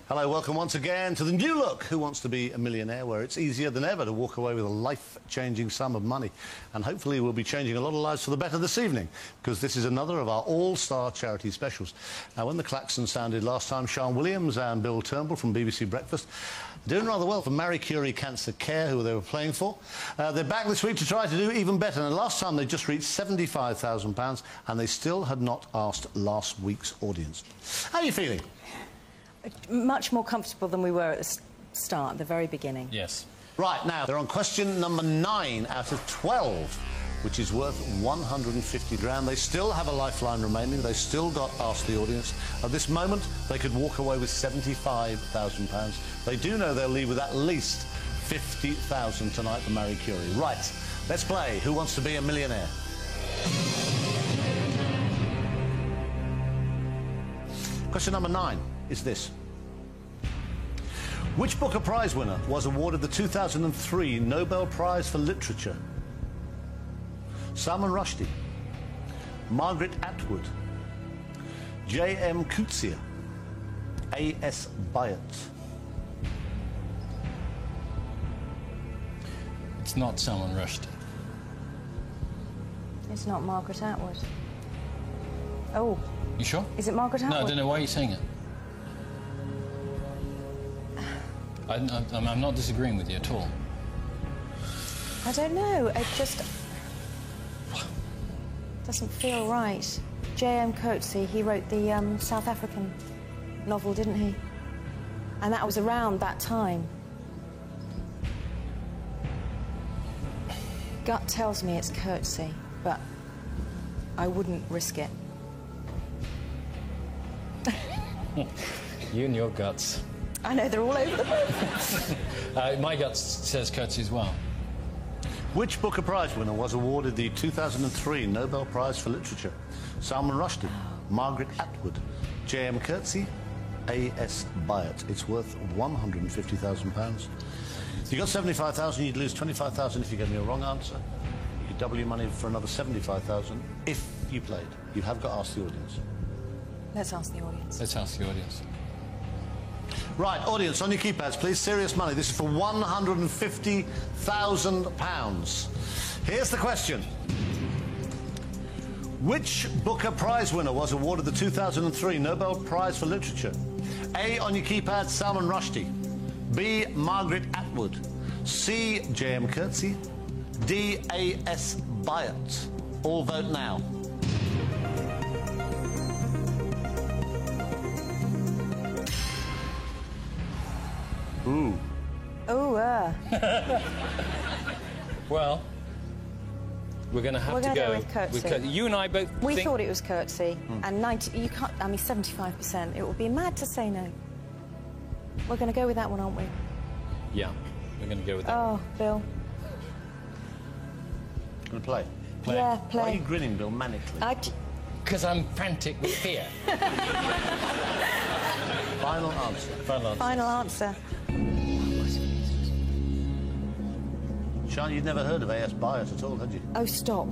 Hello, welcome once again to the new look, Who Wants to Be a Millionaire, where it's easier than ever to walk away with a life-changing sum of money. And hopefully we'll be changing a lot of lives for the better this evening, because this is another of our all-star charity specials. Now, when the klaxon sounded last time, Sian Williams and Bill Turnbull from BBC Breakfast doing rather well for Marie Curie Cancer Care, who they were playing for. They're back this week to try to do even better. And last time they just reached £75,000, and they still had not asked last week's audience. How are you feeling? Much more comfortable than we were at the start, the very beginning. Yes. Right, now, they're on question number 9 out of 12, which is worth 150 grand. They still have a lifeline remaining. They still got Ask the Audience. At this moment, they could walk away with £75,000. They do know they'll leave with at least 50,000 tonight for Marie Curie. Right, let's play Who Wants to Be a Millionaire? Question number 9 is this. Which Booker Prize winner was awarded the 2003 Nobel Prize for Literature? Salman Rushdie, Margaret Atwood, J.M. Coetzee, A.S. Byatt. It's not Salman Rushdie. It's not Margaret Atwood. Oh. You sure? Is it Margaret Atwood? No, I don't know. Why are you saying it? I'm not disagreeing with you at all. I don't know. It just doesn't feel right. J.M. Coetzee, he wrote the South African novel, didn't he? And that was around that time. Gut tells me it's Coetzee, but I wouldn't risk it. You and your guts. I know, they're all over the place. My gut says Coetzee as well. Which Booker Prize winner was awarded the 2003 Nobel Prize for Literature? Salman Rushdie, Margaret Atwood, J.M. Coetzee, A.S. Byatt. It's worth £150,000. You got 75,000. You'd lose 25,000 if you gave me a wrong answer. You could double your money for another 75,000 if you played. You have got to ask the audience. Let's ask the audience. Let's ask the audience. Right, audience, on your keypads, please. Serious money. This is for £150,000. Here's the question. Which Booker Prize winner was awarded the 2003 Nobel Prize for Literature? A, on your keypad, Salman Rushdie. B, Margaret Atwood. C, J.M. Coetzee. D, A.S. Byatt. All vote now. Ooh. Ooh, Well, we're going to have to go with Coetzee. You and I both We thought it was Coetzee, and 90, you can't, I mean, 75%. It would be mad to say no. We're going to go with that one, aren't we? Yeah, we're going to go with that. Oh, Bill. Going to play? Yeah, play. Why are you grinning, Bill, manically? Because I'm frantic with fear. Final answer. Final answer. Final answer. Sian, you'd never heard of A.S. Byatt at all, had you? Oh, stop.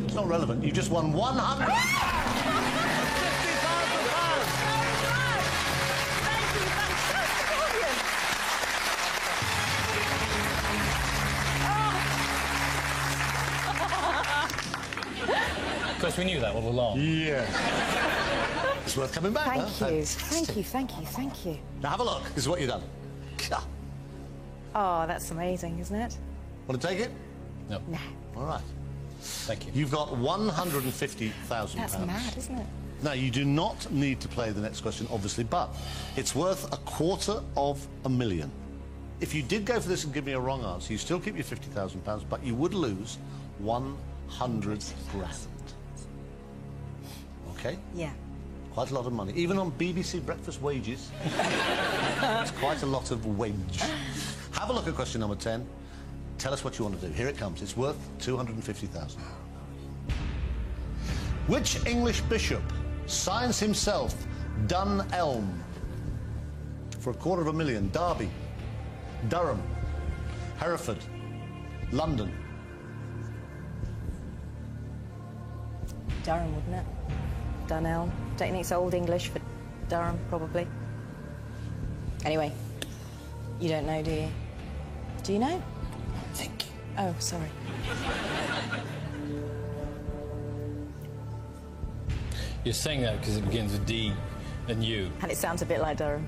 It's not relevant. You just won £150,000. Of course, we knew that all along. Yeah. It's worth coming back, Thank huh? you. Fantastic. Thank you, thank you, thank you. Now have a look. This is what you've done. Oh, that's amazing, isn't it? Want to take it? No. No. All right. Thank you. You've got £150,000. That's mad, isn't it? Now, you do not need to play the next question, obviously, but it's worth £250,000. If you did go for this and give me a wrong answer, you still keep your £50,000, but you would lose 100 grand. OK? Yeah. Quite a lot of money. Even on BBC Breakfast wages, it's quite a lot of wage. Have a look at question number 10. Tell us what you want to do. Here it comes. It's worth £250,000. Which English bishop signs himself Dun Elm for £250,000? Derby, Durham, Hereford, London. Durham, wouldn't it? Dunelm. Don't think it's Old English for Durham, probably. Anyway, you don't know, do you? Do you know? Think. Oh, sorry. You're saying that because it begins with D and U. And it sounds a bit like Durham.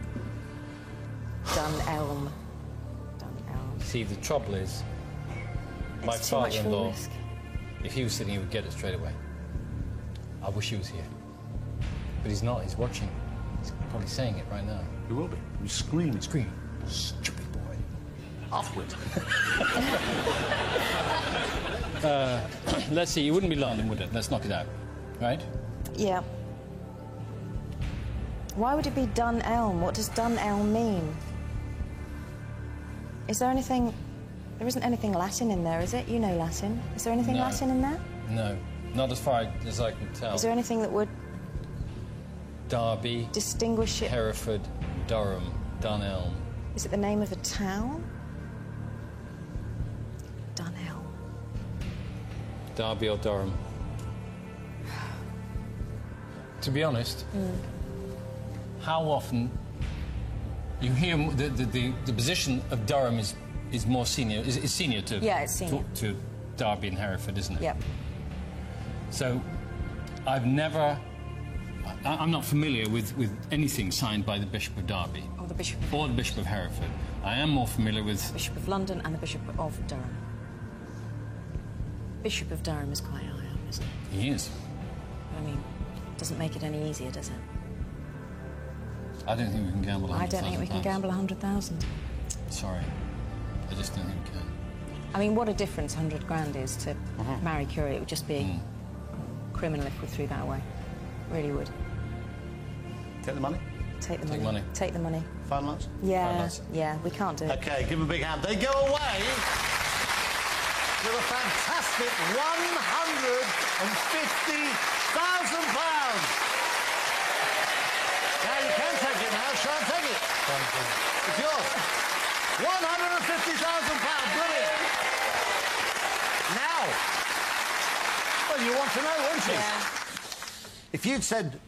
Dunelm. Dunelm. See, the trouble is, my It's too much for father-in-law, risk. if he was sitting, he would get it straight away. I wish he was here. But he's not, he's watching. He's probably saying it right now. You will be. You scream. Scream. Stupid boy. Afterwards. Let's see, it wouldn't be London, would it? Let's knock it out. Right? Yeah. Why would it be Dunelm? What does Dunelm mean? Is there anything... There isn't anything Latin in there, is it? You know Latin. Is there anything No. Latin in there? No. Not as far as I can tell. Is there anything that would Derby, distinguish it? Hereford, Durham, Dunelm. Is it the name of a town? Dunelm. Derby or Durham. To be honest, how often you hear the position of Durham is more senior, is senior to Yeah, it's senior. to Derby and Hereford, isn't it? Yep. So I've never. I'm not familiar with anything signed by the Bishop of Derby Or the Bishop or the Bishop of Hereford. I am more familiar with. Bishop of London and the Bishop of Durham. Bishop of Durham is quite high up, isn't it? He is. I mean, doesn't make it any easier, does it? I don't think we can gamble. I don't think we can gamble 100,000. Sorry, I just don't think we can. I mean, what a difference 100 grand is to Marie Curie. It would just be criminal if we threw that away. Really would. Take the money. Take the Take money. money. Take the money. Final answer. Yeah, Final answer. yeah, we can't do it. Okay, give them a big hand. They go away with a fantastic £150,000. Now you can take it now. Shall I take it? It's yours. £150,000. Brilliant. Now, well, you want to know, won't you? Yeah. If you'd said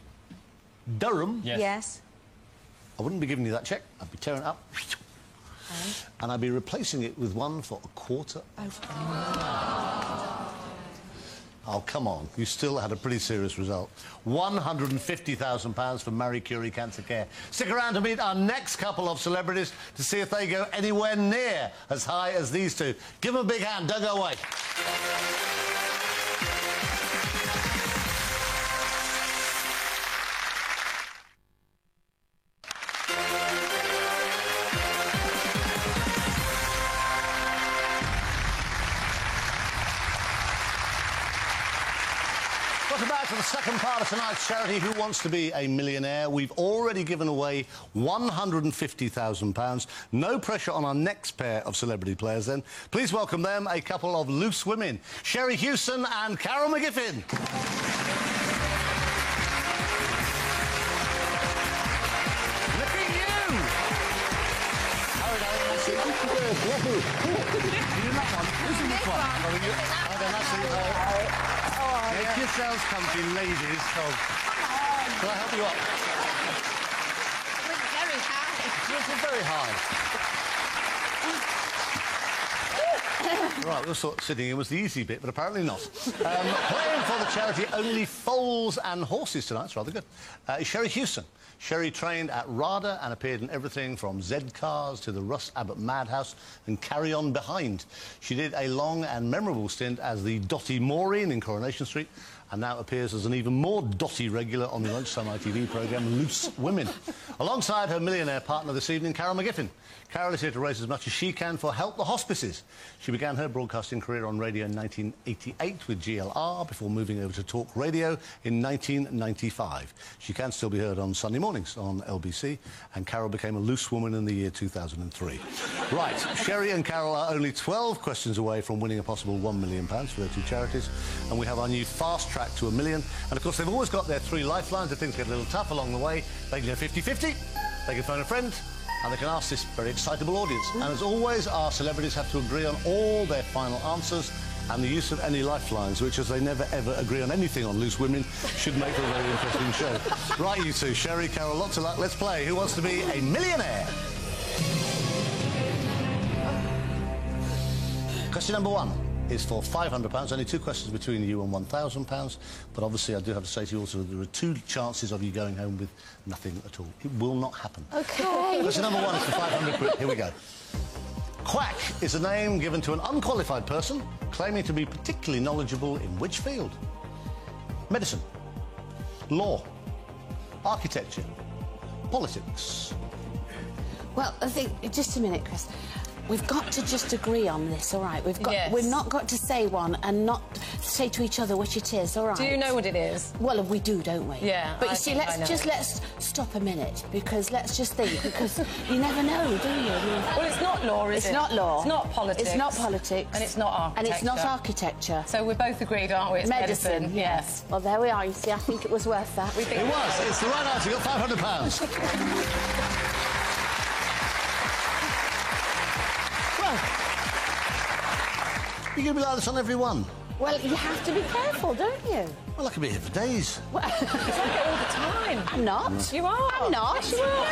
Durham, Yes. Yes. I wouldn't be giving you that cheque. I'd be tearing it up. And I'd be replacing it with one for £250,000. Oh, come on. You still had a pretty serious result. £150,000 for Marie Curie Cancer Care. Stick around to meet our next couple of celebrities to see if they go anywhere near as high as these two. Give them a big hand. Don't go away. Welcome back to the second part of tonight's charity, Who Wants to Be a Millionaire? We've already given away £150,000. No pressure on our next pair of celebrity players, then. Please welcome them, a couple of loose women, Sherry Hewson and Carol McGiffin. Look at you! How are you? See you. You're not one. Who's in this one? Oh, you... Oh, then that's it. Make yourselves comfy, ladies. Oh. Can I help you up? We're very high. Yes, we're very high. Right, we thought sitting in was the easy bit, but apparently not. Playing for the charity Only Foals and Horses tonight, it's rather good, is Sherry Hewson. Sherry trained at RADA and appeared in everything from Z-Cars to the Russ Abbott Madhouse and Carry On Behind. She did a long and memorable stint as the Dotty Maureen in Coronation Street and now appears as an even more Dotty regular on the lunchtime ITV programme Loose Women. Alongside her millionaire partner this evening, Carol McGiffin. Carol is here to raise as much as she can for Help the Hospices. She began her broadcasting career on radio in 1988 with GLR before moving over to Talk Radio in 1995. She can still be heard on Sunday mornings on LBC, and Carol became a loose woman in the year 2003. Right, Sherry and Carol are only 12 questions away from winning a possible £1 million for their two charities, and we have our new fast track to £1 million. And of course, they've always got their three lifelines if things get a little tough along the way. They can go 50-50, they can phone a friend, and they can ask this very excitable audience. And as always, our celebrities have to agree on all their final answers and the use of any lifelines, which, as they never ever agree on anything on Loose Women, should make for a very interesting show. Right, you two, Sherry, Carol, lots of luck. Let's play Who Wants to Be a Millionaire? Question number 1 is for £500. Only 2 questions between you and £1,000. But obviously, I do have to say to you also that there are 2 chances of you going home with nothing at all. It will not happen. OK. Question number 1 is for £500. Here we go. Quack is a name given to an unqualified person claiming to be particularly knowledgeable in which field? Medicine, law, architecture, politics. Well, I think, just a minute, Chris. We've got to just agree on this, all right? We've not got to say one and not say to each other which it is, all right? Do you know what it is? Well, we do, don't we? Yeah. But you see, let's stop a minute, because let's just think, because you never know, do you? Well, it's not law, is it? It's not law. It's not politics. It's not politics. And it's not architecture. And it's not architecture. So we're both agreed, aren't we? It's medicine. Yes. Well, there we are. You see, I think it was worth that. We think It was. It's the right answer. You got £500. You're going to be like this on every one. Well, you have to be careful, don't you? Well, I could be here for days. Well, it's like it all the time. I'm not. You are. I'm not. Yes, you are.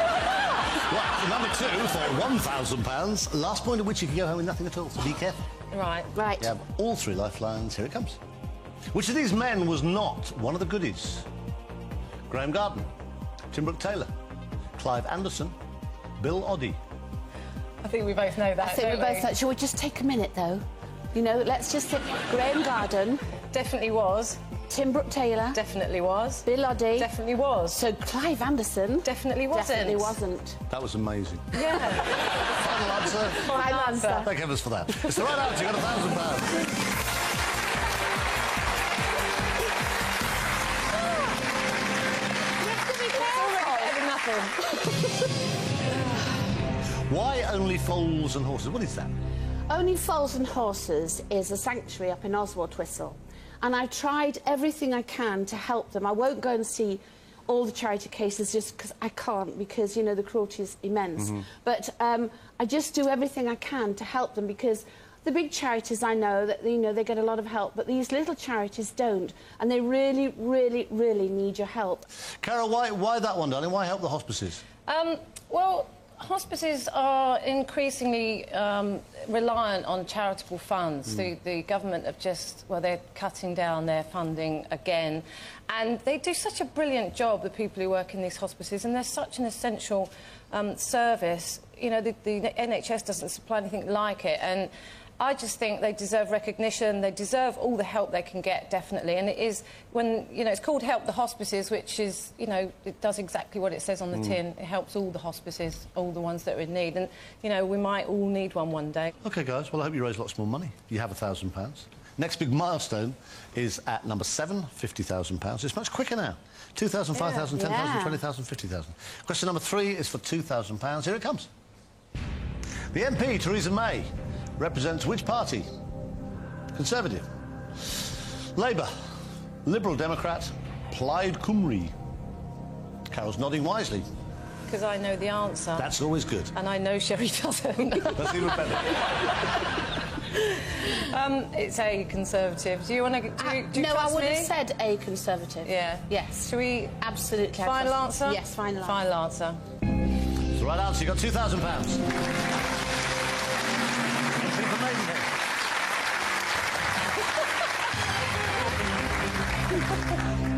Well, number 2 for £1,000. Last point at which you can go home with nothing at all, so be careful. Right. Right. You have all 3 lifelines. Here it comes. Which of these men was not one of the goodies? Graham Garden, Tim Brooke Taylor, Clive Anderson, Bill Oddie. I think we both know that, I think don't we both know. Shall we just take a minute, though? You know, let's just say Graham Garden. Definitely was. Tim Brooke Taylor. Definitely was. Bill Oddie. Definitely was. So Clive Anderson. Definitely wasn't. Definitely wasn't. That was amazing. Yeah. Final answer. Final answer. Thank heavens for that. It's the right answer. You got £1,000. Why only foals and horses? What is that? Only Foals and Horses is a sanctuary up in Oswald Twistle, and I've tried everything I can to help them. I won't go and see all the charity cases just because I can't, because, you know, the cruelty is immense. But I just do everything I can to help them, because the big charities, I know that, you know, they get a lot of help, but these little charities don't, and they really, really, really need your help. Carol, why that one, darling? Why help the hospices? Well, hospices are increasingly reliant on charitable funds. The government have just, well, they're cutting down their funding again. And they do such a brilliant job, the people who work in these hospices, and they're such an essential service. You know, the NHS doesn't supply anything like it. And I just think they deserve recognition. They deserve all the help they can get, definitely. And it is, when, you know, it's called Help the Hospices, which is, you know, it does exactly what it says on the tin. It helps all the hospices, all the ones that are in need. And, you know, we might all need one day. OK, guys, well, I hope you raise lots more money. You have £1,000. Next big milestone is at number 7, £50,000. It's much quicker now. 2,000, 5,000, 10,000, 20,000, 50,000. Question number 3 is for £2,000. Here it comes. The MP, Theresa May, represents which party? Conservative, Labour, Liberal Democrat, Plaid Cymru. Carol's nodding wisely. Because I know the answer. That's always good. And I know Sherry doesn't. That's even better. It's a Conservative. Do you want to... Do you No, I trust would me? have said a Conservative. Yeah. Yes. Shall we... Absolutely. Final answer? Yes, final answer. Final answer. It's the right answer. You got £2,000.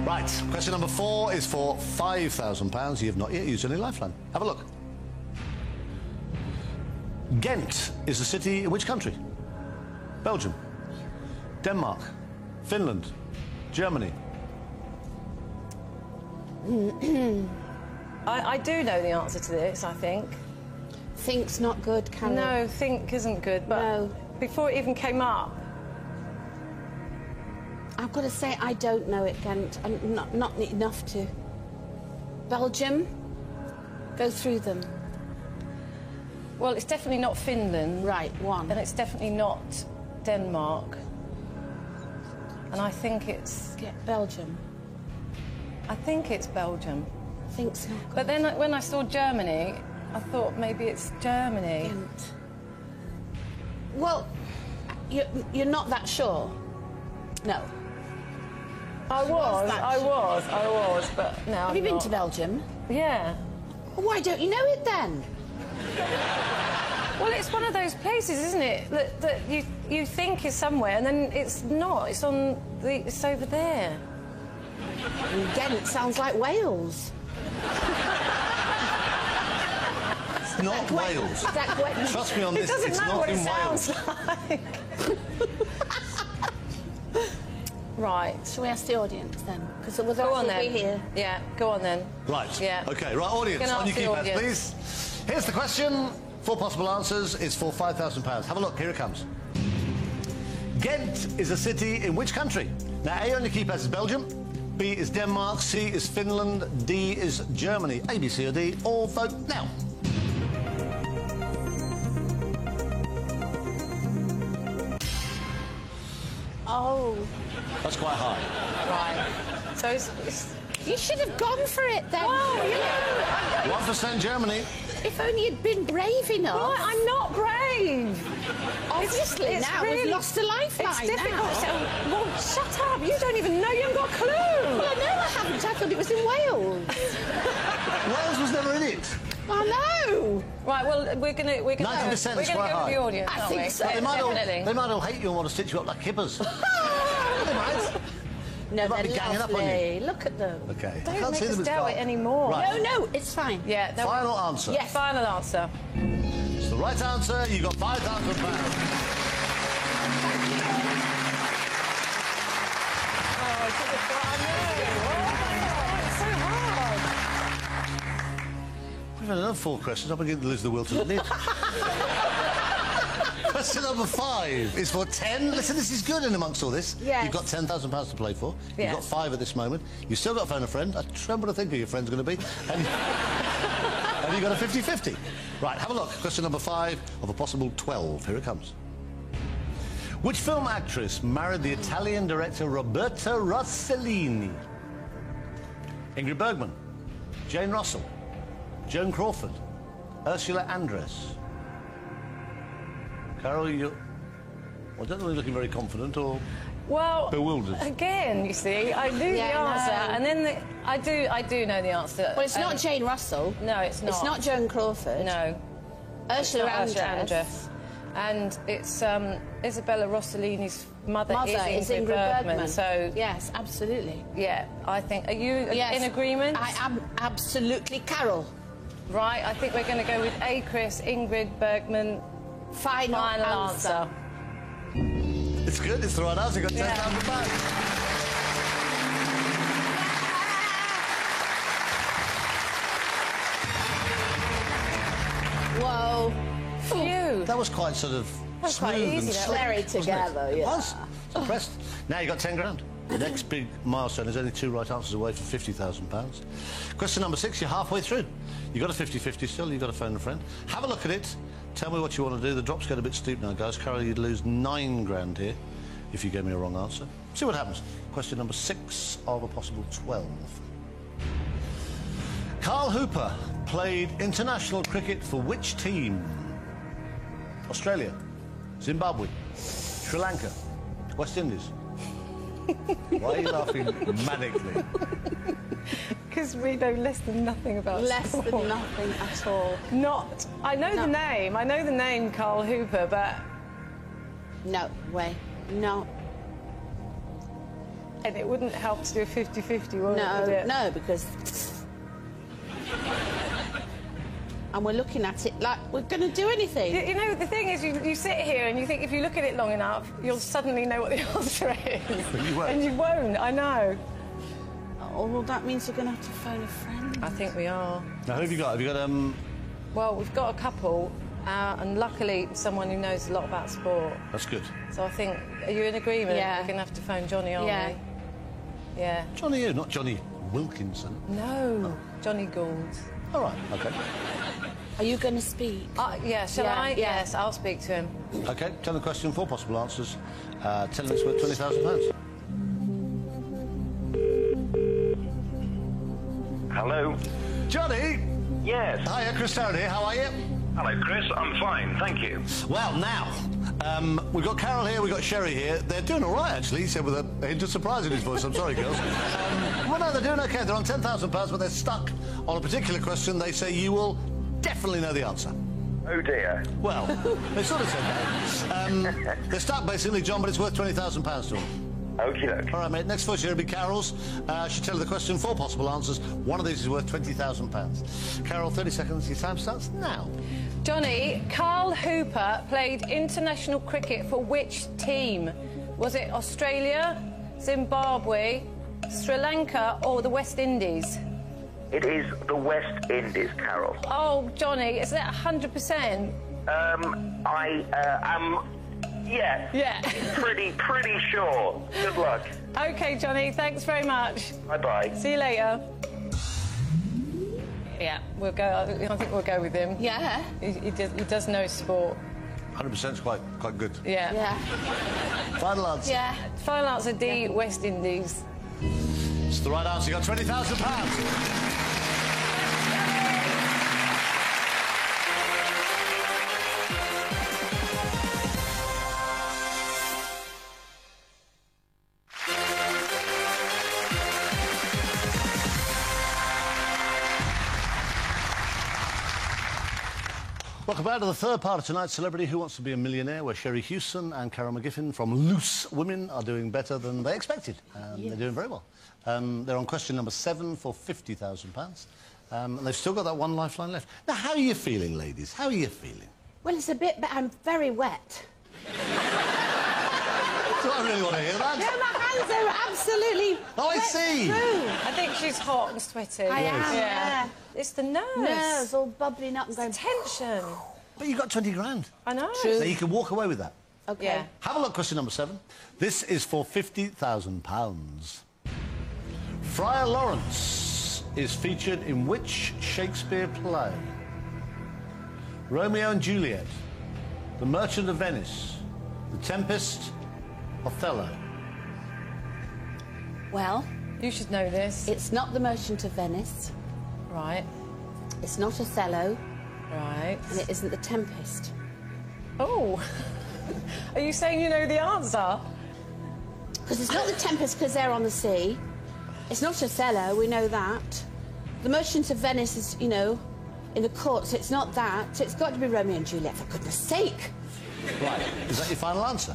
Right, question number 4 is for £5,000. You have not yet used any lifeline. Have a look. Ghent is a city in which country? Belgium, Denmark, Finland, Germany. I do know the answer to this, I think. Think's not good, Carol. No, think isn't good, but No. before it even came up... I've got to say, I don't know it, Ghent. I'm not enough to. Belgium? Go through them. Well, it's definitely not Finland. Right, one. And it's definitely not Denmark. And I think it's... Get Belgium. I think it's Belgium. Think's not good. But then when I saw Germany, I thought maybe it's Germany. Ghent. Well, you're not that sure? No. I was, but no. Have you been to Belgium? Yeah. Well, why don't you know it then? Well, it's one of those places, isn't it, that you think is somewhere, and then it's not. It's over there. Again, it sounds like Wales. It's not Wales. Trust me on this, it's not in Wales. It doesn't matter what it sounds like. Right. Shall we ask the audience then? Because the Go on will be then. here. Yeah, go on then. Right. Yeah. OK, right, audience, Gonna on your ask the keypads, audience. please. Here's the question. 4 possible answers is for £5,000. Have a look, here it comes. Ghent is a city in which country? Now, A on your keypads is Belgium, B is Denmark, C is Finland, D is Germany. A, B, C or D, all vote now. Oh. That's quite high. Right. So it's You should have gone for it then. oh, you know, 1% Germany. If only you'd been brave enough. right, I'm not brave. Obviously, it's now really, we've lost a lifeline. It's difficult. Now. So, well, shut up. You don't even know. You haven't got a clue. Well, I know I haven't. I thought it was in Wales. Wales was never in it. I know. Right. Well, we're gonna 90% is go quite with high. the audience. I aren't think we? so. They might, Definitely. they might all hate you and want to stitch you up like kippers. They might. No, might they're be ganging up on lovely. Look at them. OK. Don't I can't make see us them as doubt dark. it anymore. Right. No, it's fine. Yeah. Final answer. Yes. Final answer. It's the right answer. You got £5,000. Oh, I took the I know. Oh my God, it's so hard. We've had another 4 questions. I'm beginning to lose the will to live. Question number 5 is for 10. Listen, this is good in amongst all this. Yes. You've got £10,000 to play for. Yes. You've got 5 at this moment. You've still got phone a friend. I tremble to think who your friend's going to be. And, and you've got a 50-50. Right, have a look. Question number 5 of a possible 12. Here it comes. Which film actress married the Italian director Roberta Rossellini? Ingrid Bergman, Jane Russell, Joan Crawford, Ursula Andress. Carol, I don't know if you're looking very confident or Well, bewildered. again, you see, I knew the Yeah, I answer, know. and then I do know the answer. Well, it's not Jane Russell. No, it's not. It's not Joan Crawford. No. Ursula Not Andress. And it's Isabella Rossellini's mother Is Ingrid Bergman. So yes, absolutely. yeah, I think. Are you Yes. in agreement? I am absolutely Carol. Right. I think we're going to go with A. Chris, Ingrid Bergman. Final answer. It's good, it's the right answer. You've got £10,000 back. Whoa. Phew. That was quite sort of That's smooth quite easy, and that slick, Very wasn't it? together, It yeah. was. I was impressed. Now you've got 10 grand. The next big milestone is only 2 right answers away for £50,000. Question number 6, you're halfway through. You've got a 50-50 still, you've got to phone a friend. Have a look at it. Tell me what you want to do. The drops get a bit steep now, guys. Carol, you'd lose 9 grand here if you gave me a wrong answer. See what happens. Question number 6 of a possible 12. Carl Hooper played international cricket for which team? Australia, Zimbabwe, Sri Lanka, West Indies. Why are you laughing manically? Because we know less than nothing about Less sport. than nothing at all. Not. I know the name. I know the name Carl Hooper, but No way. No. and it wouldn't help to do a 50-50, would No, it? no, because... And we're looking at it like we're going to do anything. You know, the thing is, you sit here and you think if you look at it long enough, you'll suddenly know what the answer is. But you won't. And you won't, I know. Oh, well, that means you're going to have to phone a friend. I think we are. Now, who have you got? Have you got, Well, we've got a couple, and luckily someone who knows a lot about sport. That's good. So I think, are you in agreement? Yeah. We're going to have to phone Johnny, aren't Yeah. we? Yeah. Johnny who? Not Johnny Wilkinson. No, Johnny Gould. All right, OK. Are you going to speak? Yeah, shall Yeah, I? yeah. Yes, I'll speak to him. OK, tell the question, 4 possible answers. Tell him it's worth £20,000. Hello? Johnny! Yes. Hiya, Chris Tarrant here. How are you? Hello, Chris. I'm fine, thank you. Well, now, We've got Carol here, we've got Sherry here. They're doing all right, actually, he said with a hint of surprise in his voice. I'm sorry, girls. Well, no, they're doing OK. They're on £10,000, but they're stuck on a particular question. They say you will definitely know the answer. Oh, dear. Well, they sort of said that. They're stuck, basically, John, but it's worth £20,000 to them. Okie doke. All right, mate. Next question will be Carol's. I should tell you the question, 4 possible answers. One of these is worth £20,000. Carol, 30 seconds. Your time starts now. Johnny, Carl Hooper played international cricket for which team? Was it Australia, Zimbabwe, Sri Lanka or the West Indies? It is the West Indies, Carol. Oh, Johnny, is that 100%? I am... Yeah. Yeah. pretty sure. Good luck. OK, Johnny, thanks very much. Bye-bye. See you later. Yeah, we'll go. I think we'll go with him. Yeah. He does know sport. 100% is quite good. Yeah. Yeah. Final answer. Yeah. Final answer D, West Indies. It's the right answer. You got £20,000. Welcome back to the third part of tonight's Celebrity Who Wants to Be a Millionaire, where Sherry Hewson and Carol McGiffin from Loose Women are doing better than they expected. They're doing very well. They're on question number 7 for £50,000. And they've still got that one lifeline left. Now, how are you feeling, ladies? How are you feeling? Well, it's a bit, but I'm very wet. Do I really want to hear that? Yeah, my hands are absolutely Oh, I wet see. through. I think she's hot and sweaty. I am, Yeah. yeah. It's the nerves. Nerves all bubbling up and going... Tension. But you got 20 grand. I know. So you can walk away with that. OK. Yeah. Have a look, question number 7. This is for £50,000. Friar Lawrence is featured in which Shakespeare play? Romeo and Juliet, The Merchant of Venice, The Tempest, Othello. Well, You should know this. it's not The Merchant of Venice, Right. it's not Othello, Right. and it isn't The Tempest. Oh. Are you saying you know the answer? Because it's not The Tempest because they're on the sea. It's not Othello, we know that. The Merchant of Venice is, you know, in the court, so it's not that. So it's got to be Romeo and Juliet, for goodness sake. Right, is that your final answer?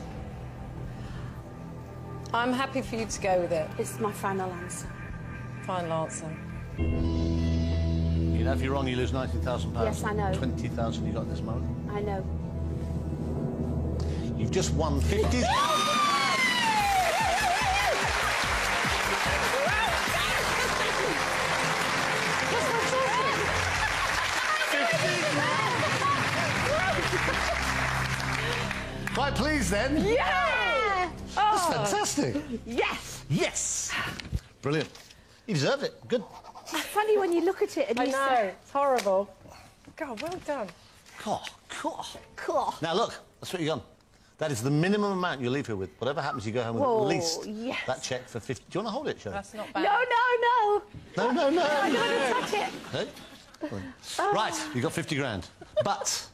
I'm happy for you to go with it. It's my final answer. Final answer. You know, if you're wrong, you lose £90,000. Yes, I know. 20,000 you got at this moment. I know. You've just won 50... Quite pleased, then? Yeah! That's fantastic. Yes! Yes! Brilliant. You deserved it. Good. It's funny when you look at it and I you know. say... It's horrible. God, well done. Cool. Cool. Cool. Now, look, that's what you got. That is the minimum amount you leave here with. Whatever happens, you go home with Whoa, at least yes. that cheque for 50... Do you want to hold it, Shirley? That's not bad. No, no, no! No, no, no. I don't want to touch it. No? Right, you got 50 grand. But...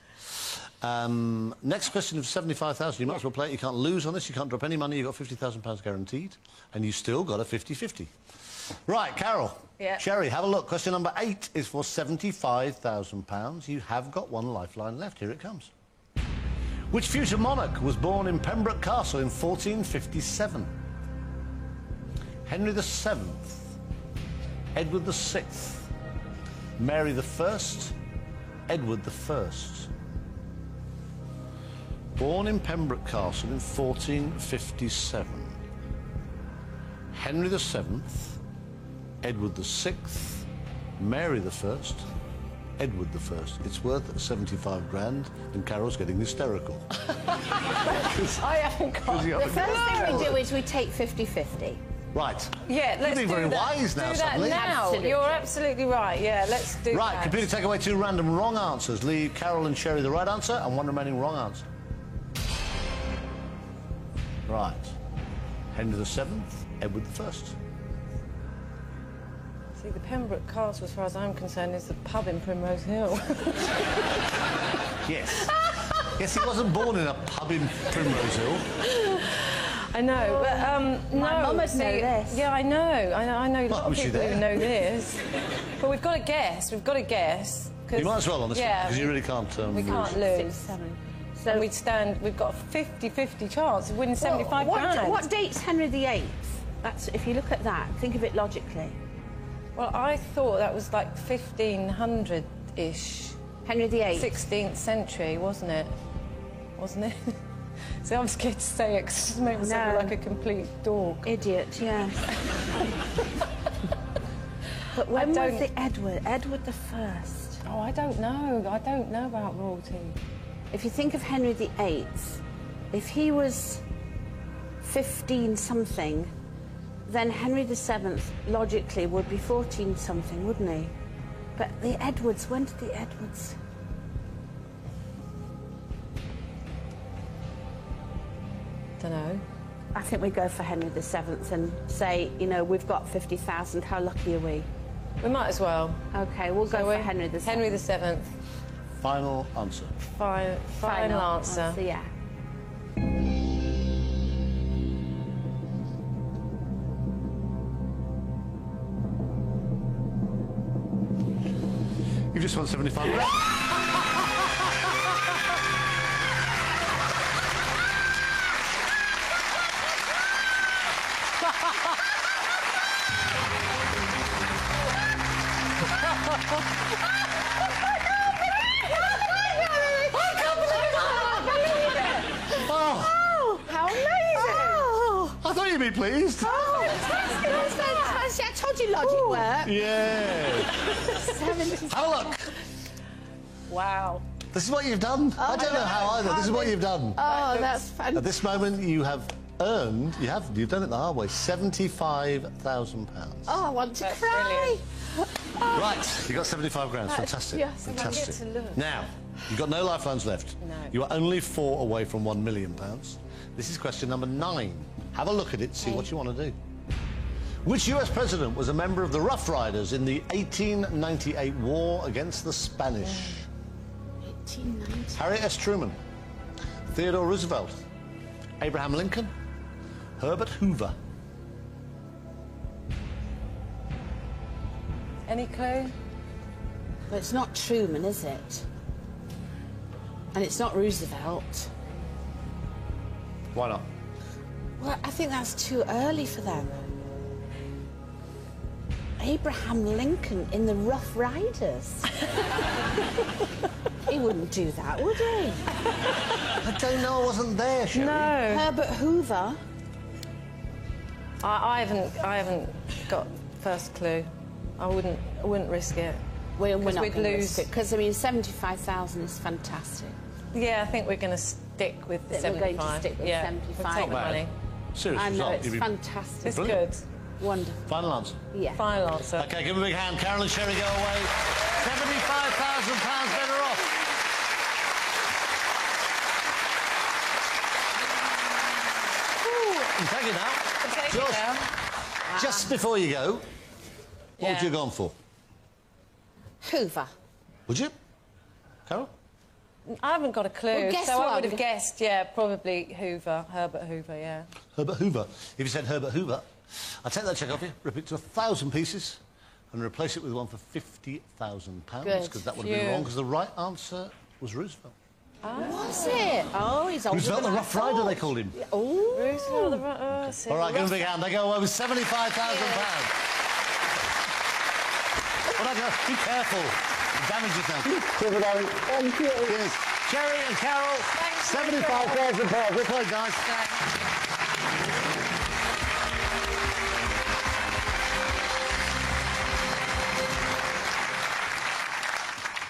next question of 75,000. You might as well play it. You can't lose on this. You can't drop any money. You've got £50,000 guaranteed. And you still got a 50-50. Right, Carol. Yeah. Sherry, have a look. Question number 8 is for £75,000. You have got one lifeline left. Here it comes. Which future monarch was born in Pembroke Castle in 1457? Henry VII, Edward VI, Mary I, Edward I. Born in Pembroke Castle in 1457. Henry VII, Edward VI, Mary I, Edward I. It's worth 75 grand, and Carol's getting hysterical. I haven't got... The first thing we do is we take 50-50. Right. Yeah, let's You're do being very that. wise now, do that suddenly. now. Absolutely. You're absolutely right. Yeah, let's do Right, that. computer, take away 2 random wrong answers. Leave Carol and Sherry the right answer, and 1 remaining wrong answer. Right. Henry VII, Edward I. See, the Pembroke Castle, as far as I'm concerned, is the pub in Primrose Hill. Yes. Yes, he wasn't born in a pub in Primrose Hill. I know, but My no. mum would know see, this. Yeah, I know a lot Well, of was she people who there? know this. But we've got to guess. We've got to guess. You might as well on this one, Yeah, because you really can't we lose. can't lose. 6, 7. So we've got a 50-50 chance of winning 75 grand. What date's Henry VIII? That's, if you look at that, think of it logically. Well, I thought that was like 1500-ish. Henry VIII. 16th century, wasn't it? Wasn't it? So I'm scared to say it because it makes me sound No. like a complete dork. Idiot, yeah. But when was don't- the Edward? Edward the First. Oh, I don't know. I don't know about royalty. If you think of Henry VIII, if he was 15-something, then Henry VII, logically, would be 14-something, wouldn't he? But the Edwards, when did the Edwards... Don't know. I think we go for Henry VII and say, you know, we've got 50,000, how lucky are we? We might as well. OK, we'll go for Henry VII. Henry VII. Final answer. Final answer. Yeah. You've just won 75 grand. Oh, how amazing! Oh, I thought you'd be pleased. fantastic! That's fantastic. I told you logic worked. Yeah. 70. Have a look. Wow. This is what you've done. I don't know how either. This is what you've done. Oh, that's At fantastic. this moment, you have earned, you've done it the hard way, £75,000. Oh, I want to That's cry. Right, you got 75 grand. Fantastic. yes, Fantastic. I get to look. Now, you've got no lifelines left. No. You are only 4 away from £1 million. This is question number 9. Have a look at it, see what you want to do. Which US president was a member of the Rough Riders in the 1898 war against the Spanish? 1890. Harry S. Truman, Theodore Roosevelt, Abraham Lincoln, Herbert Hoover. Any clue? But it's not Truman, is it? And it's not Roosevelt. Why not? Well, I think that's too early for them. Abraham Lincoln in the Rough Riders. He wouldn't do that, would he? I don't know, I wasn't there, Sherry. No. Herbert Hoover. I haven't got first clue. I wouldn't risk it. We're not we'd going to lose. risk it, because, I mean, 75,000 is fantastic. Yeah, I think we're going to stick with the We're 75. going to stick with yeah, 75. We'll take the Not bad. money. Serious I know, result. it's You'd be- fantastic. It's Brilliant. good. Wonderful. Final answer. Yeah. Final answer. OK, give them a big hand. Carol and Sherry go away. £75,000 better off. Ooh, take it now. Take George, it now. just before you go, what would Yeah. you have gone for? Hoover. Would you? Carol? I haven't got a clue, Well, guess so I what? would have guessed, yeah, probably Hoover, Herbert Hoover, yeah. Herbert Hoover. If you said Herbert Hoover, I'll take that cheque off you, rip it to 1,000 pieces and replace it with one for £50,000, Good. because that would have been Phew. wrong, because the right answer was Roosevelt. Was it? Oh, he's older Roosevelt, the than I Rough Rider, thought. they called him. Oh. Roosevelt, the All right, give them a big hand. They go away with £75,000. Well, I go, be careful. Damage yourself. Thank you. Cheers. Sherry and Carol, Thanks, £75,000. Good play, guys.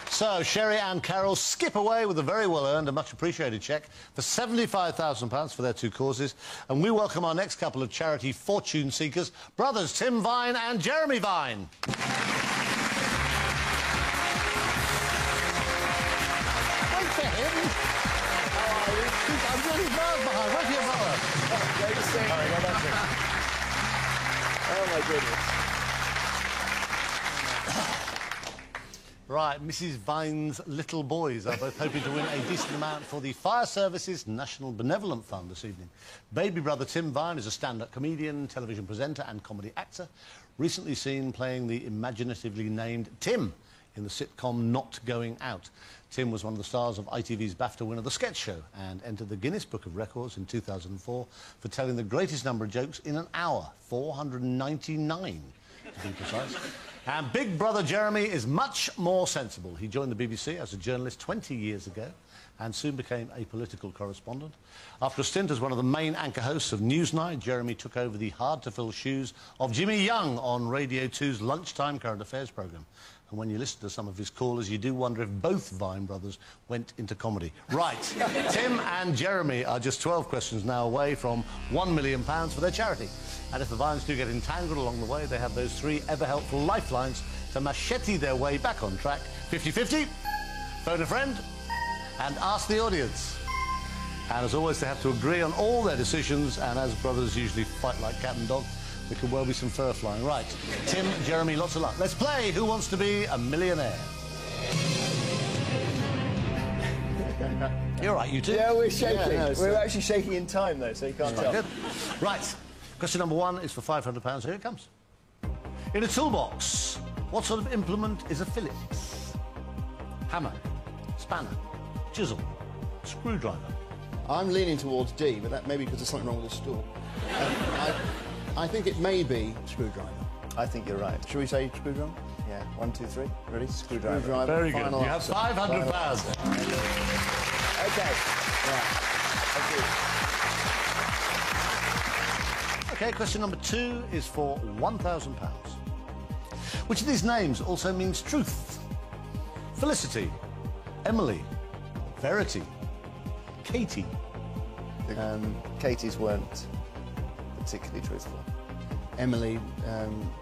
So, Sherry and Carol skip away with a very well-earned and much-appreciated cheque for £75,000 for their 2 causes. And we welcome our next couple of charity fortune seekers, brothers Tim Vine and Jeremy Vine. Wait for him. I'm really miles behind. Wait for your brother. All right, well, that's it. Oh, my goodness. Right, Mrs. Vine's little boys are both hoping to win a decent amount for the Fire Service's National Benevolent Fund this evening. Baby brother Tim Vine is a stand-up comedian, television presenter and comedy actor, recently seen playing the imaginatively named Tim in the sitcom Not Going Out. Tim was one of the stars of ITV's BAFTA winner The Sketch Show and entered the Guinness Book of Records in 2004 for telling the greatest number of jokes in an hour, 499 to be precise. And big brother Jeremy is much more sensible. He joined the BBC as a journalist 20 years ago and soon became a political correspondent. After a stint as one of the main anchor hosts of Newsnight, Jeremy took over the hard-to-fill shoes of Jimmy Young on Radio 2's lunchtime current affairs programme. And when you listen to some of his callers, you do wonder if both Vine brothers went into comedy. Right, Tim and Jeremy are just 12 questions now away from £1 million for their charity. And if the Vines do get entangled along the way, they have those 3 ever-helpful lifelines to machete their way back on track. 50-50, phone a friend, and ask the audience. And as always, they have to agree on all their decisions, and as brothers usually fight like cat and dog, there could well be some fur flying. Right, Tim, Jeremy, lots of luck. Let's play Who Wants to Be a Millionaire? You're right, you two. Yeah, we're shaking. Yeah, no, we're actually shaking in time, though, so you can't tell. Good. Right, question number 1 is for £500. Here it comes. In a toolbox, what sort of implement is a Phillips? Hammer, spanner, chisel, screwdriver. I'm leaning towards D, but that may be because there's something wrong with the stool. I think it may be screwdriver. I think you're right. Should we say screwdriver? Yeah, 1, 2, 3. Ready? Screwdriver. Very good. Final You have answer. £500. Okay. Right. Thank you. Okay, question number 2 is for £1,000. Which of these names also means truth? Felicity, Emily, Verity, Katie. Katie's weren't particularly truthful. Emily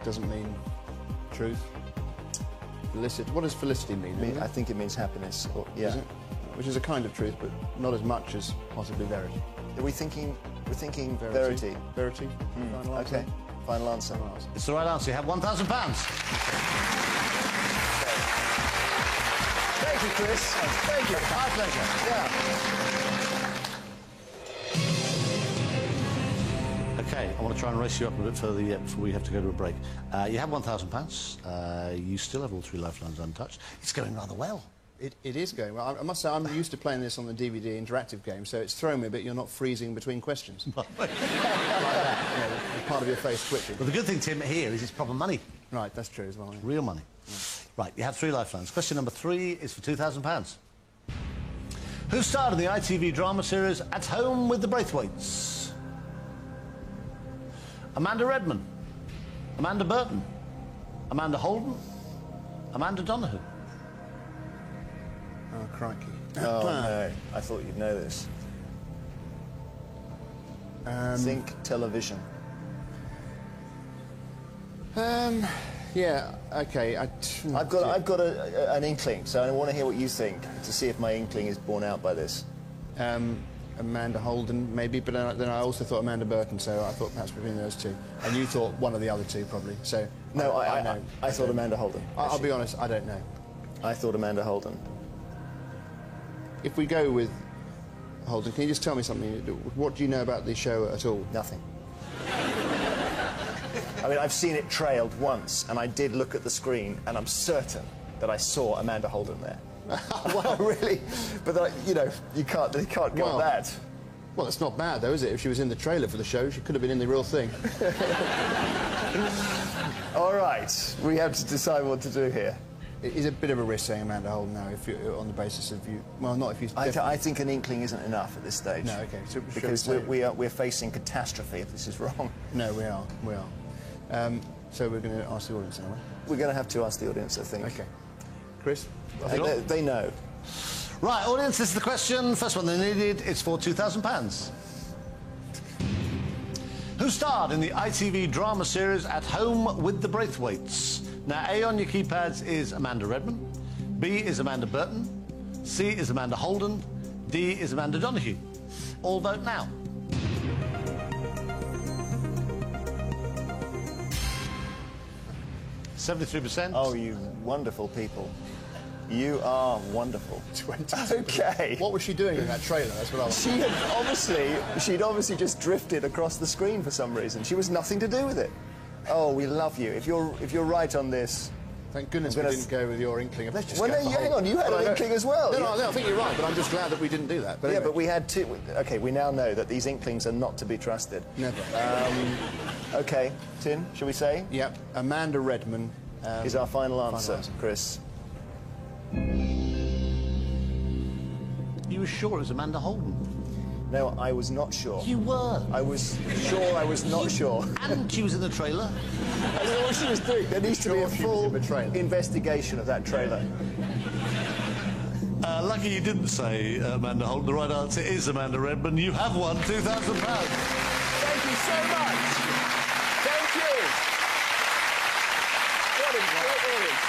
doesn't mean truth. Felicity. What does felicity mean? I think it means happiness. Or, yeah. Is it? Which is a kind of truth, but not as much as possibly verity. Are we thinking? We're thinking verity. Verity. Final answer. Okay. Final answer. It's the right answer. You have £1,000. Thank you, Chris. Thank you. My pleasure. Yeah. Okay, I want to try and race you up a bit further yet before we have to go to a break. You have £1,000. You still have all 3 lifelines untouched. It's going rather well. It is going well. I must say, I'm used to playing this on the DVD interactive game, so it's thrown me a bit. You're not freezing between questions. Like that. You know, part of your face twitching. Well, the good thing, Tim, here is it's proper money. Right, that's true as well. Yeah. Real money. Yeah. Right, you have 3 lifelines. Question number 3 is for £2,000. Who starred in the ITV drama series At Home with the Braithwaites? Amanda Redman, Amanda Burton, Amanda Holden, Amanda Donoghue. Oh, crikey. Oh, no. I thought you'd know this. Think television. Yeah, okay. I've got an inkling, so I want to hear what you think to see if my inkling is borne out by this. Amanda Holden, maybe, but then I also thought Amanda Burton, so I thought perhaps between those 2. And you thought one of the other 2, probably. So No, I know. I thought Amanda Holden. I'll be honest, I don't know. I thought Amanda Holden. If we go with Holden, can you just tell me something? What do you know about the show at all? Nothing. I mean, I've seen it trailed once, and I did look at the screen, and I'm certain that I saw Amanda Holden there. Well, really? But, you know, they can't go on that. Well, it's not bad, though, is it? If she was in the trailer for the show, she could have been in the real thing. All right, we have to decide what to do here. It is a bit of a risk saying Amanda Holden now, if you're on the basis of you... Well, not if you... I think an inkling isn't enough at this stage. No, OK. So because we're facing catastrophe if this is wrong. No, we are. We are. So we're going to ask the audience now. We're going to have to ask the audience, I think. OK. Chris? They know. Right, audience, this is the question. First one they needed. It's for £2,000. Who starred in the ITV drama series At Home with the Braithwaites? Now, A on your keypads is Amanda Redman, B is Amanda Burton, C is Amanda Holden, D is Amanda Donoghue. All vote now. %. Oh, you wonderful people. You are wonderful. 20. Okay. What was she doing in that trailer? That's what I was. She'd obviously just drifted across the screen for some reason. She was nothing to do with it. Oh, we love you. If you're right on this. Thank goodness we didn't go with your inkling. Let's just well, go no, hang on, you had an inkling as well. No, I think you're right, but I'm just glad that we didn't do that. But anyway. But we had two. Okay, we now know that these inklings are not to be trusted. Never. Okay, Tim, shall we say? Yep, Amanda Redman. Is our final answer, Chris. You were sure it was Amanda Holden? No, I was not sure. You were? I was sure I was not sure. And she was in the trailer? I don't know what she was doing. There needs to be a full investigation of that trailer. Lucky you didn't say Amanda Holden. The right answer is Amanda Redman. You have won £2,000. Thank you so much. Thank you. What a great audience.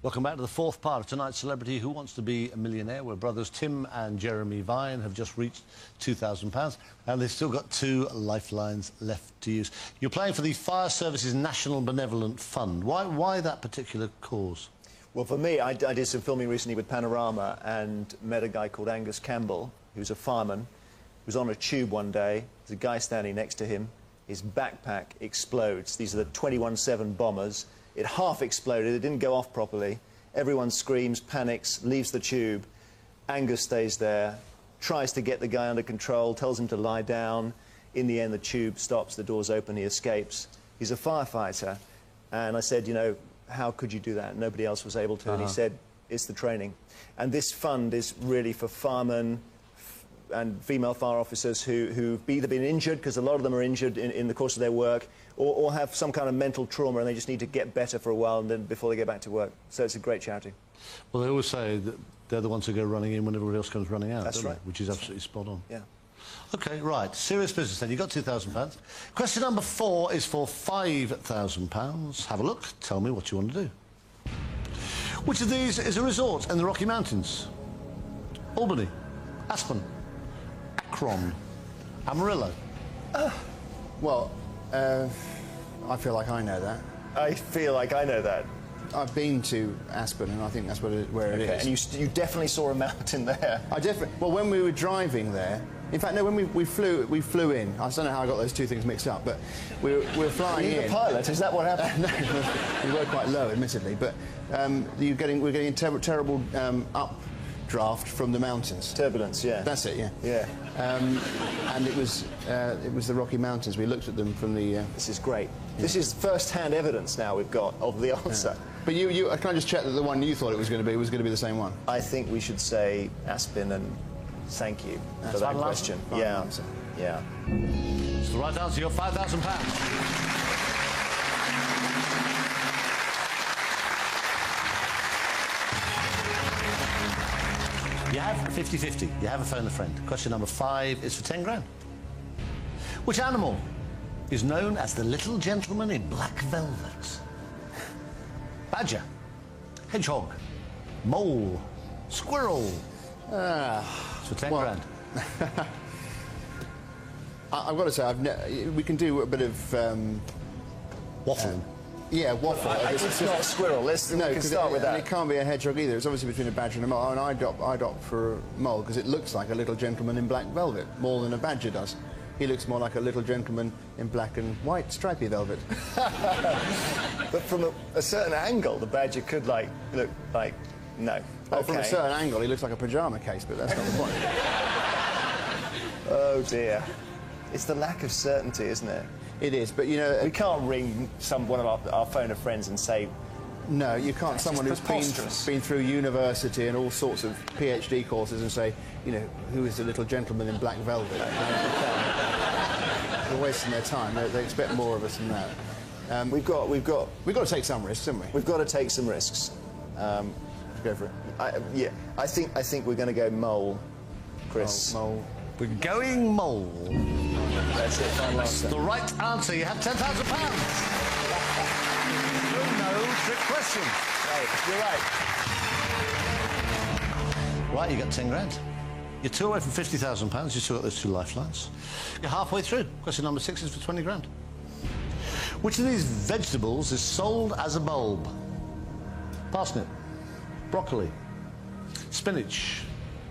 Welcome back to the fourth part of tonight's Celebrity Who Wants to Be a Millionaire, where brothers Tim and Jeremy Vine have just reached £2,000, and they've still got 2 lifelines left to use. You're playing for the Fire Service's National Benevolent Fund. Why that particular cause? Well, for me, I did some filming recently with Panorama and met a guy called Angus Campbell, who's a fireman. He was on a tube one day. There's a guy standing next to him. His backpack explodes. These are the 21-7 bombers. It half exploded, it didn't go off properly. Everyone screams, panics, leaves the tube. Angus stays there, tries to get the guy under control, tells him to lie down. In the end, the tube stops, the doors open, he escapes. He's a firefighter. And I said, you know, how could you do that? Nobody else was able to. And he said, it's the training. And this fund is really for firemen and female fire officers who've either been injured, because a lot of them are injured in the course of their work, or have some kind of mental trauma and they just need to get better for a while and then before they get back to work. So it's a great charity. Well, they always say that they're the ones who go running in when everybody else comes running out. That's right. Which is absolutely spot on. Yeah. OK, right. Serious business then. You've got £2,000. Question number 4 is for £5,000. Have a look. Tell me what you want to do. Which of these is a resort in the Rocky Mountains? Albany, Aspen, Akron, Amarillo. Well, I feel like I know that. I feel like I know that. I've been to Aspen, and I think that's where it is. And you definitely saw a mountain there. I definitely. Well, when we were driving there, in fact, no, when we flew in. I don't know how I got those two things mixed up, but we were flying in. Are you the pilot? Is that what happened? No, we were quite low, admittedly, but we're getting terrible updraft from the mountains. Turbulence, yeah. That's it, yeah. Yeah. And it was the Rocky Mountains. We looked at them from the. This is great. Yeah. This is first-hand evidence now we've got of the answer. Yeah. But I can't just check that the one you thought it was going to be was going to be the same one. I think we should say Aspen and thank you for that question. Yeah. Yeah. It's the right answer. You're £5,000. You have 50-50. You have a phone a friend. Question number 5 is for 10 grand. Which animal is known as the little gentleman in black velvet? Badger, hedgehog, mole, squirrel. It's for 10 grand. I've got to say, we can do a bit of waffle. Yeah, waffle. It's not a squirrel. We can start with that. It can't be a hedgehog either. It's obviously between a badger and a mole. And I'd opt for a mole because it looks like a little gentleman in black velvet more than a badger does. He looks more like a little gentleman in black and white stripy velvet. But from a certain angle, the badger could look like no. Oh, from a certain angle, he looks like a pyjama case, but that's not the point. Oh dear, it's the lack of certainty, isn't it? It is, but you know we can't ring one of our phone of friends and say. No, you can't. Someone who's been through university and all sorts of PhD courses and say, you know, who is the little gentleman in black velvet? They're wasting their time. They expect more of us than that. We've got to take some risks, haven't we? We've got to take some risks. Go for it. Yeah, I think we're going to go mole, Chris. Mole. We're going mole. That's it. Final answer. The right answer. You have £10,000. No trick question. Well You're right. Right, you got 10 grand. You're 2 away from £50,000. You still got those 2 lifelines. You're halfway through. Question number 6 is for 20 grand. Which of these vegetables is sold as a bulb? Parsnip, broccoli, spinach,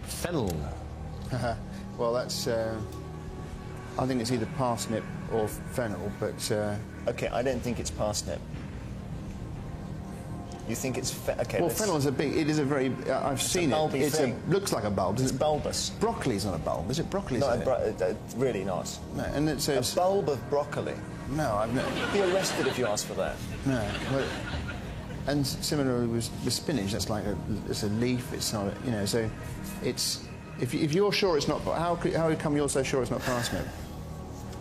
fennel. Well, that's... I think it's either parsnip or fennel, but... OK, I don't think it's parsnip. You think it's... OK, well, fennel is a big... It is a very... I've seen it. It looks like a bulb. It's bulbous. Broccoli's not a bulb, is it? Broccoli's not really not. No, and it says... A bulb of broccoli. No, I've never... Be arrested if you ask for that. No. Well, and similarly with spinach, that's like it's a leaf. It's not, you know. So, it's if you're sure it's not, how come you're so sure it's not parsnip?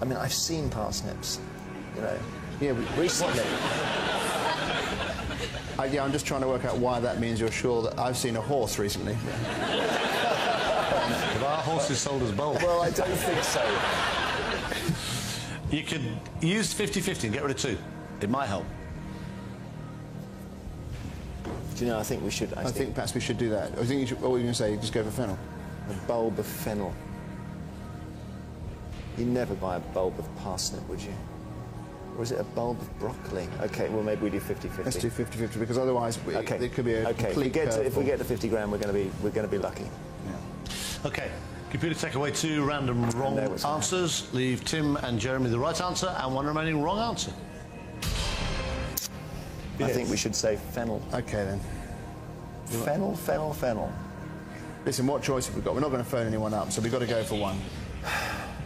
I mean, I've seen parsnips, you know. Yeah, recently. Yeah, I'm just trying to work out why that means you're sure that I've seen a horse recently. If our horse is sold as bulb. Well, I don't think so. You could use 50-50 and get rid of 2. It might help. Do you know, I think we should... I think perhaps we should do that. I think you should, what were you going to say? Just go for fennel. A bulb of fennel. You'd never buy a bulb of parsnip, would you? Or is it a bulb of broccoli? OK, well, maybe we do 50-50. Let's do 50-50, because otherwise it could be a complete if we get to 50 grand, we're going to be lucky. Yeah. OK. Computer, take away 2 random wrong answers. Leave Tim and Jeremy the right answer and 1 remaining wrong answer. I think we should say fennel. OK, then. Fennel, fennel, fennel. Listen, what choice have we got? We're not going to phone anyone up, so we've got to go for 1.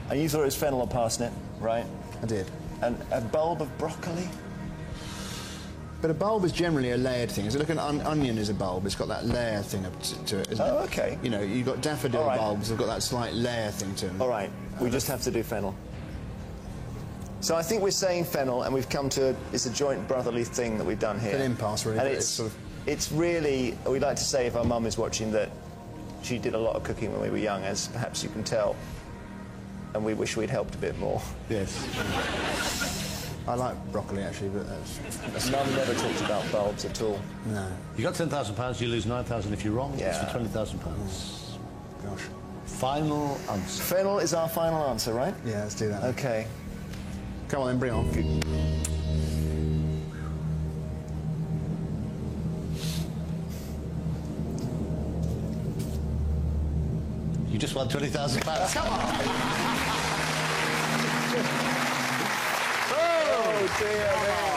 And you thought it was fennel or parsnip, right? I did. And a bulb of broccoli? But a bulb is generally a layered thing. Is it like an onion is a bulb? It's got that layer thing to it, isn't it? Oh, OK. You know, you've got daffodil bulbs. They've got that slight layer thing to them. All right. We just have to do fennel. So I think we're saying fennel, and we've come to... It's a joint brotherly thing that we've done here. An impasse, really. And it's really... We'd like to say, if our mum is watching, that she did a lot of cooking when we were young, as perhaps you can tell. And we wish we'd helped a bit more. Yes. I like broccoli, actually, but that's... Mum never talked about bulbs at all. No. You got £10,000, you lose £9,000 if you're wrong. Yeah. It's for £20,000. Gosh. Final answer. Fennel is our final answer, right? Yeah, let's do that. OK. Come on, then, bring on. You just won £20,000. Come on! Oh, dear me.